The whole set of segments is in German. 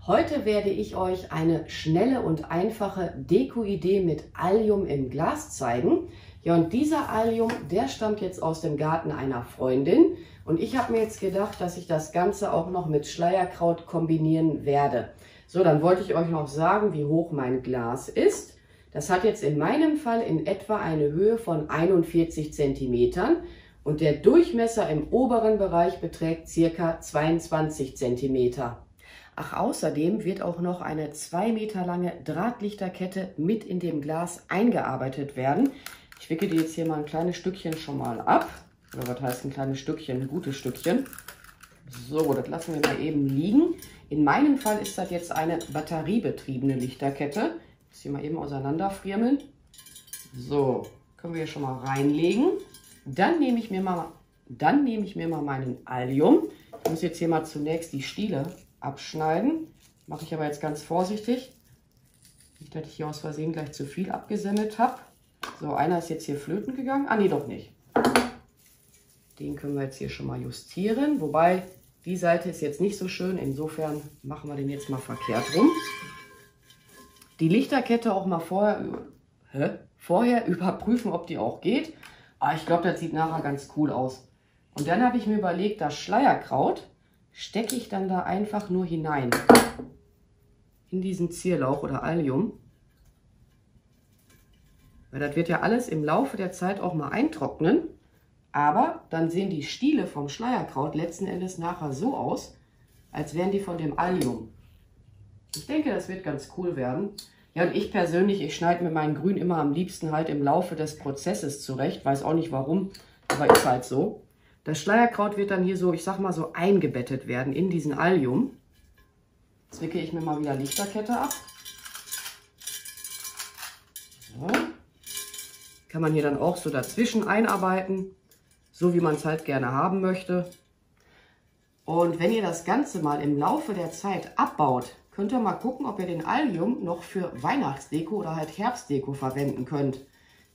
Heute werde ich euch eine schnelle und einfache Deko-Idee mit Allium im Glas zeigen. Ja, und dieser Allium, der stammt jetzt aus dem Garten einer Freundin. Und ich habe mir jetzt gedacht, dass ich das Ganze auch noch mit Schleierkraut kombinieren werde. So, dann wollte ich euch noch sagen, wie hoch mein Glas ist. Das hat jetzt in meinem Fall in etwa eine Höhe von 41 cm. Und der Durchmesser im oberen Bereich beträgt ca. 22 cm. Ach, außerdem wird auch noch eine 2 Meter lange Drahtlichterkette mit in dem Glas eingearbeitet werden. Ich wickle die jetzt hier mal ein kleines Stückchen schon mal ab. Oder was heißt ein kleines Stückchen? Ein gutes Stückchen. So, das lassen wir mal eben liegen. In meinem Fall ist das jetzt eine batteriebetriebene Lichterkette. Ich hier mal eben auseinanderfriemeln. So, können wir hier schon mal reinlegen. Dann nehme ich mir mal meinen Allium. Ich muss jetzt hier mal zunächst die Stiele abschneiden. Mache ich aber jetzt ganz vorsichtig. Nicht, dass ich hier aus Versehen gleich zu viel abgesammelt habe. So, einer ist jetzt hier flöten gegangen. Ah, nee, doch nicht. Den können wir jetzt hier schon mal justieren. Wobei, die Seite ist jetzt nicht so schön. Insofern machen wir den jetzt mal verkehrt rum. Die Lichterkette auch mal vorher überprüfen, ob die auch geht. Aber ich glaube, das sieht nachher ganz cool aus. Und dann habe ich mir überlegt, das Schleierkraut stecke ich dann da einfach nur hinein. In diesen Zierlauch oder Allium. Weil das wird ja alles im Laufe der Zeit auch mal eintrocknen. Aber dann sehen die Stiele vom Schleierkraut letzten Endes nachher so aus, als wären die von dem Allium. Ich denke, das wird ganz cool werden. Ja, und ich persönlich, ich schneide mir meinen Grün immer am liebsten halt im Laufe des Prozesses zurecht. Weiß auch nicht warum, aber ist halt so. Das Schleierkraut wird dann hier so, ich sag mal so, eingebettet werden in diesen Allium. Jetzt wickle ich mir mal wieder Lichterkette ab. So. Kann man hier dann auch so dazwischen einarbeiten, so wie man es halt gerne haben möchte. Und wenn ihr das Ganze mal im Laufe der Zeit abbaut, könnt ihr mal gucken, ob ihr den Allium noch für Weihnachtsdeko oder halt Herbstdeko verwenden könnt.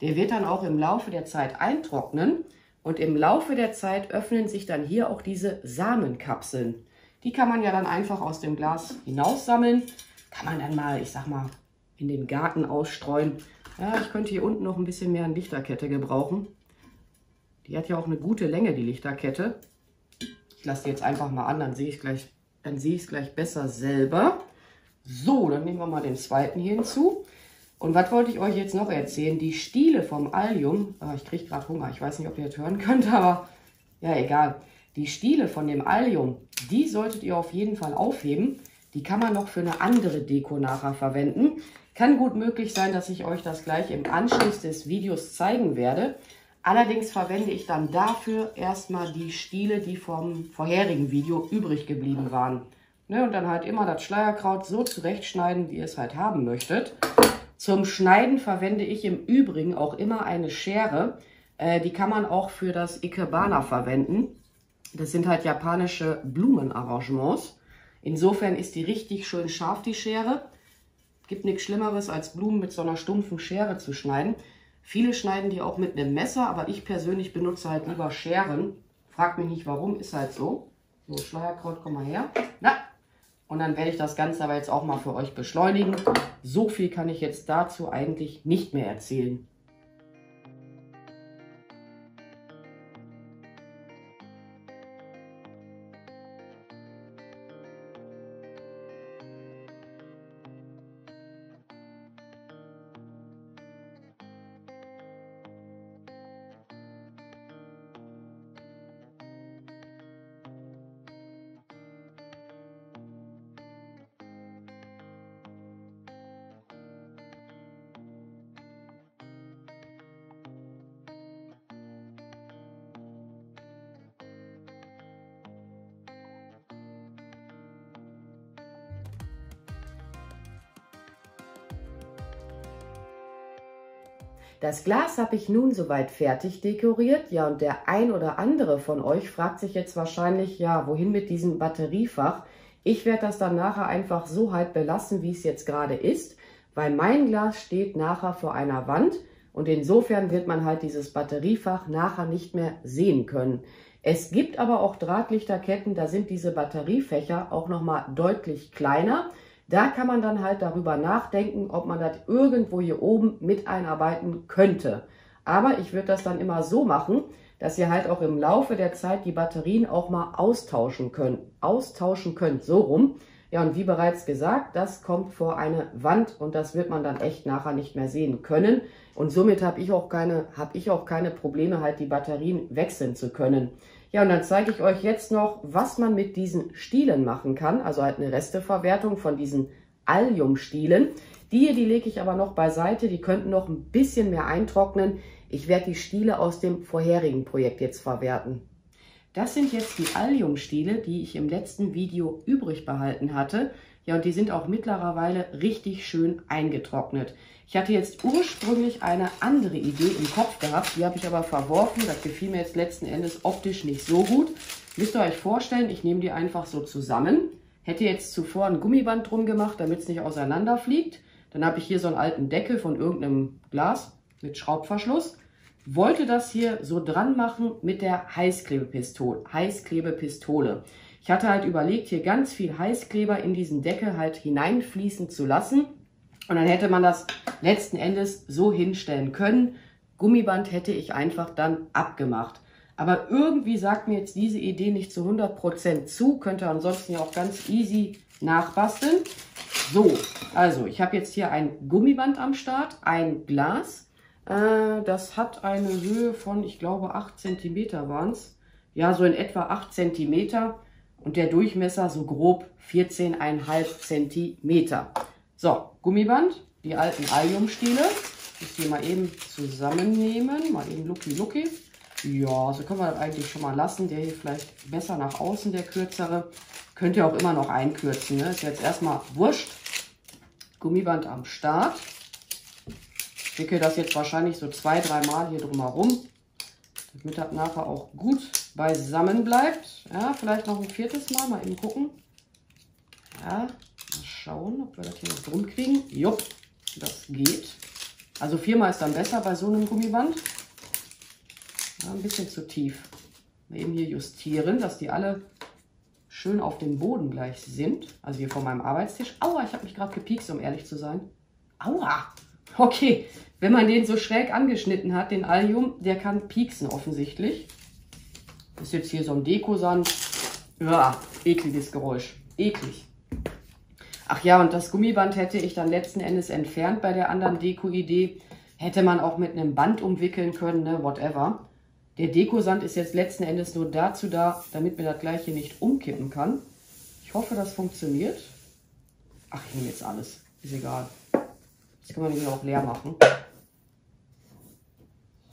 Der wird dann auch im Laufe der Zeit eintrocknen. Und im Laufe der Zeit öffnen sich dann hier auch diese Samenkapseln. Die kann man ja dann einfach aus dem Glas hinaussammeln. Kann man dann mal, ich sag mal, in den Garten ausstreuen. Ja, ich könnte hier unten noch ein bisschen mehr an Lichterkette gebrauchen. Die hat ja auch eine gute Länge, die Lichterkette. Ich lasse die jetzt einfach mal an, dann sehe ich es gleich besser selber. So, dann nehmen wir mal den zweiten hier hinzu. Und was wollte ich euch jetzt noch erzählen? Die Stiele vom Allium, ich kriege gerade Hunger, ich weiß nicht, ob ihr das hören könnt, aber ja, egal. Die Stiele von dem Allium, die solltet ihr auf jeden Fall aufheben. Die kann man noch für eine andere Deko nachher verwenden. Kann gut möglich sein, dass ich euch das gleich im Anschluss des Videos zeigen werde. Allerdings verwende ich dann dafür erstmal die Stiele, die vom vorherigen Video übrig geblieben waren. Ne, und dann halt immer das Schleierkraut so zurechtschneiden, wie ihr es halt haben möchtet. Zum Schneiden verwende ich im Übrigen auch immer eine Schere. Die kann man auch für das Ikebana verwenden. Das sind halt japanische Blumenarrangements. Insofern ist die richtig schön scharf, die Schere. Gibt nichts Schlimmeres, als Blumen mit so einer stumpfen Schere zu schneiden. Viele schneiden die auch mit einem Messer, aber ich persönlich benutze halt lieber Scheren. Fragt mich nicht warum, ist halt so. So, Schleierkraut, komm mal her. Na. Und dann werde ich das Ganze aber jetzt auch mal für euch beschleunigen. So viel kann ich jetzt dazu eigentlich nicht mehr erzählen. Das Glas habe ich nun soweit fertig dekoriert. Ja, und der ein oder andere von euch fragt sich jetzt wahrscheinlich, ja, wohin mit diesem Batteriefach? Ich werde das dann nachher einfach so halt belassen, wie es jetzt gerade ist, weil mein Glas steht nachher vor einer Wand und insofern wird man halt dieses Batteriefach nachher nicht mehr sehen können. Es gibt aber auch Drahtlichterketten, da sind diese Batteriefächer auch nochmal deutlich kleiner. Da kann man dann halt darüber nachdenken, ob man das irgendwo hier oben mit einarbeiten könnte. Aber ich würde das dann immer so machen, dass ihr halt auch im Laufe der Zeit die Batterien auch mal austauschen könnt, so rum. Ja, und wie bereits gesagt, das kommt vor eine Wand und das wird man dann echt nachher nicht mehr sehen können. Und somit habe ich auch keine Probleme, halt die Batterien wechseln zu können. Ja, und dann zeige ich euch jetzt noch, was man mit diesen Stielen machen kann. Also halt eine Resteverwertung von diesen Alliumstielen. Die hier, die lege ich aber noch beiseite. Die könnten noch ein bisschen mehr eintrocknen. Ich werde die Stiele aus dem vorherigen Projekt jetzt verwerten. Das sind jetzt die Alliumstiele, die ich im letzten Video übrig behalten hatte. Ja, und die sind auch mittlerweile richtig schön eingetrocknet. Ich hatte jetzt ursprünglich eine andere Idee im Kopf gehabt, die habe ich aber verworfen. Das gefiel mir jetzt letzten Endes optisch nicht so gut. Müsst ihr euch vorstellen, ich nehme die einfach so zusammen. Hätte jetzt zuvor ein Gummiband drum gemacht, damit es nicht auseinanderfliegt. Dann habe ich hier so einen alten Deckel von irgendeinem Glas mit Schraubverschluss. Wollte das hier so dran machen mit der Heißklebepistole. Ich hatte halt überlegt, hier ganz viel Heißkleber in diesen Deckel halt hineinfließen zu lassen. Und dann hätte man das letzten Endes so hinstellen können. Gummiband hätte ich einfach dann abgemacht. Aber irgendwie sagt mir jetzt diese Idee nicht zu 100% zu. Könnt ihr ansonsten ja auch ganz easy nachbasteln. So, also ich habe jetzt hier ein Gummiband am Start, ein Glas. Das hat eine Höhe von, ich glaube, 8 cm waren es. Ja, so in etwa 8 cm. Und der Durchmesser so grob 14,5 cm. So, Gummiband, die alten Alliumstiele. Ich hier mal eben zusammennehmen. Mal eben Lucky. Ja, so können wir das eigentlich schon mal lassen. Der hier vielleicht besser nach außen, der kürzere. Könnt ihr auch immer noch einkürzen. Ne? Ist jetzt erstmal wurscht. Gummiband am Start. Ich wickel das jetzt wahrscheinlich so 2-3 Mal hier drumherum, damit das nachher auch gut beisammen bleibt. Ja, vielleicht noch ein 4. Mal, mal eben gucken. Ja, mal schauen, ob wir das hier noch drum kriegen. Jupp, das geht. Also 4-mal ist dann besser bei so einem Gummiband. Ja, ein bisschen zu tief. Mal eben hier justieren, dass die alle schön auf dem Boden gleich sind. Also hier von meinem Arbeitstisch. Aua, ich habe mich gerade gepiekst, um ehrlich zu sein. Aua! Okay, wenn man den so schräg angeschnitten hat, den Allium, der kann pieksen offensichtlich. Das ist jetzt hier so ein Dekosand. Ja, ekliges Geräusch. Eklig. Ach ja, und das Gummiband hätte ich dann letzten Endes entfernt bei der anderen Deko-Idee. Hätte man auch mit einem Band umwickeln können, ne, whatever. Der Dekosand ist jetzt letzten Endes nur dazu da, damit mir das gleich hier nicht umkippen kann. Ich hoffe, das funktioniert. Ach, ich nehme jetzt alles. Ist egal. Das kann man hier auch leer machen.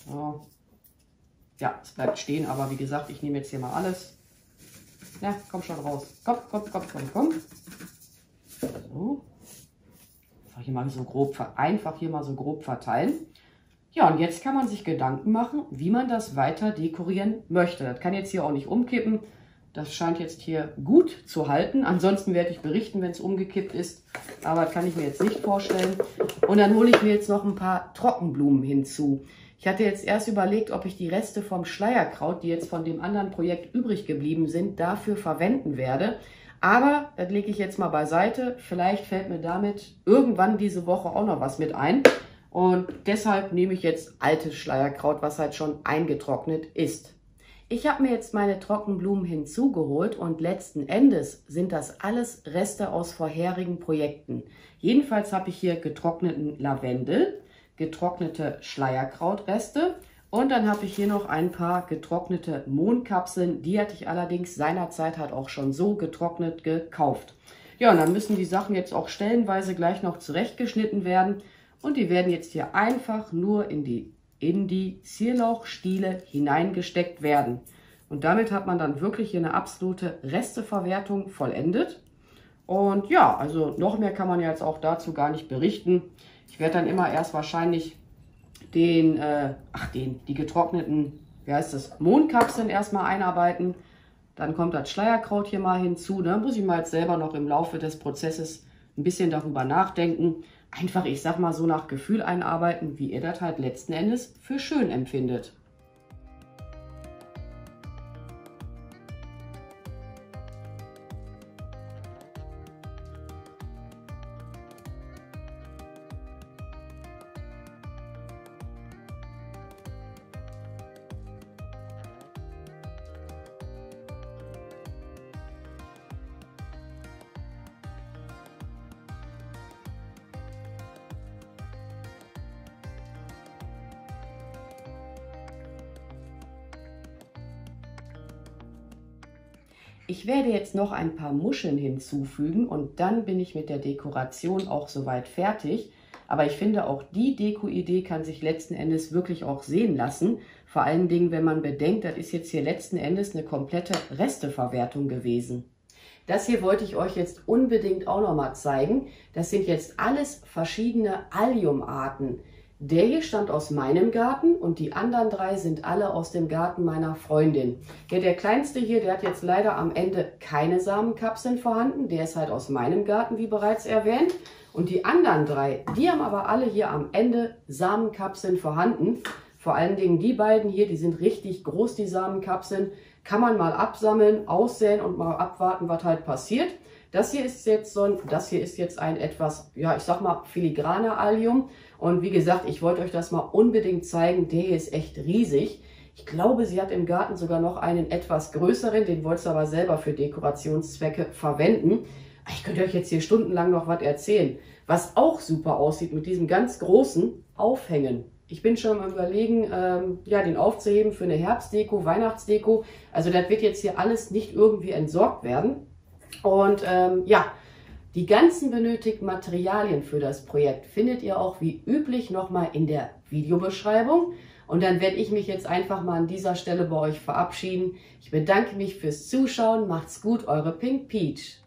So. Ja, es bleibt stehen, aber wie gesagt, ich nehme jetzt hier mal alles. Ja, komm schon raus. Komm. So. Einfach hier mal so grob verteilen. Ja, und jetzt kann man sich Gedanken machen, wie man das weiter dekorieren möchte. Das kann jetzt hier auch nicht umkippen. Das scheint jetzt hier gut zu halten. Ansonsten werde ich berichten, wenn es umgekippt ist. Aber das kann ich mir jetzt nicht vorstellen. Und dann hole ich mir jetzt noch ein paar Trockenblumen hinzu. Ich hatte jetzt erst überlegt, ob ich die Reste vom Schleierkraut, die jetzt von dem anderen Projekt übrig geblieben sind, dafür verwenden werde. Aber das lege ich jetzt mal beiseite. Vielleicht fällt mir damit irgendwann diese Woche auch noch was mit ein. Und deshalb nehme ich jetzt altes Schleierkraut, was halt schon eingetrocknet ist. Ich habe mir jetzt meine Trockenblumen hinzugeholt und letzten Endes sind das alles Reste aus vorherigen Projekten. Jedenfalls habe ich hier getrockneten Lavendel, getrocknete Schleierkrautreste und dann habe ich hier noch ein paar getrocknete Mohnkapseln. Die hatte ich allerdings seinerzeit halt auch schon so getrocknet gekauft. Ja, und dann müssen die Sachen jetzt auch stellenweise gleich noch zurechtgeschnitten werden und die werden jetzt hier einfach nur in die Zierlauchstiele hineingesteckt werden. Und damit hat man dann wirklich hier eine absolute Resteverwertung vollendet. Und ja, also noch mehr kann man ja jetzt auch dazu gar nicht berichten. Ich werde dann immer erst wahrscheinlich die getrockneten, Mohnkapseln erstmal einarbeiten. Dann kommt das Schleierkraut hier mal hinzu. Da muss ich mal jetzt selber noch im Laufe des Prozesses ein bisschen darüber nachdenken. Einfach, ich sag mal so nach Gefühl einarbeiten, wie ihr das halt letzten Endes für schön empfindet. Ich werde jetzt noch ein paar Muscheln hinzufügen und dann bin ich mit der Dekoration auch soweit fertig. Aber ich finde, auch die Deko-Idee kann sich letzten Endes wirklich auch sehen lassen. Vor allen Dingen, wenn man bedenkt, das ist jetzt hier letzten Endes eine komplette Resteverwertung gewesen. Das hier wollte ich euch jetzt unbedingt auch noch mal zeigen. Das sind jetzt alles verschiedene Alliumarten. Der hier stammt aus meinem Garten und die anderen 3 sind alle aus dem Garten meiner Freundin. Ja, der kleinste hier, der hat jetzt leider am Ende keine Samenkapseln vorhanden. Der ist halt aus meinem Garten, wie bereits erwähnt. Und die anderen 3, die haben aber alle hier am Ende Samenkapseln vorhanden. Vor allen Dingen die beiden hier, die sind richtig groß, die Samenkapseln. Kann man mal absammeln, aussäen und mal abwarten, was halt passiert. Das hier ist jetzt ein etwas, ja, ich sag mal, filigraner Allium. Und wie gesagt, ich wollte euch das mal unbedingt zeigen. Der hier ist echt riesig. Ich glaube, sie hat im Garten sogar noch einen etwas größeren. Den wollte sie aber selber für Dekorationszwecke verwenden. Ich könnte euch jetzt hier stundenlang noch was erzählen. Was auch super aussieht mit diesem ganz großen Aufhängen. Ich bin schon am Überlegen, ja, den aufzuheben für eine Herbstdeko, Weihnachtsdeko. Also das wird jetzt hier alles nicht irgendwie entsorgt werden. Und ja, die ganzen benötigten Materialien für das Projekt findet ihr auch wie üblich nochmal in der Videobeschreibung. Und dann werde ich mich jetzt einfach mal an dieser Stelle bei euch verabschieden. Ich bedanke mich fürs Zuschauen. Macht's gut, eure Pink Peach.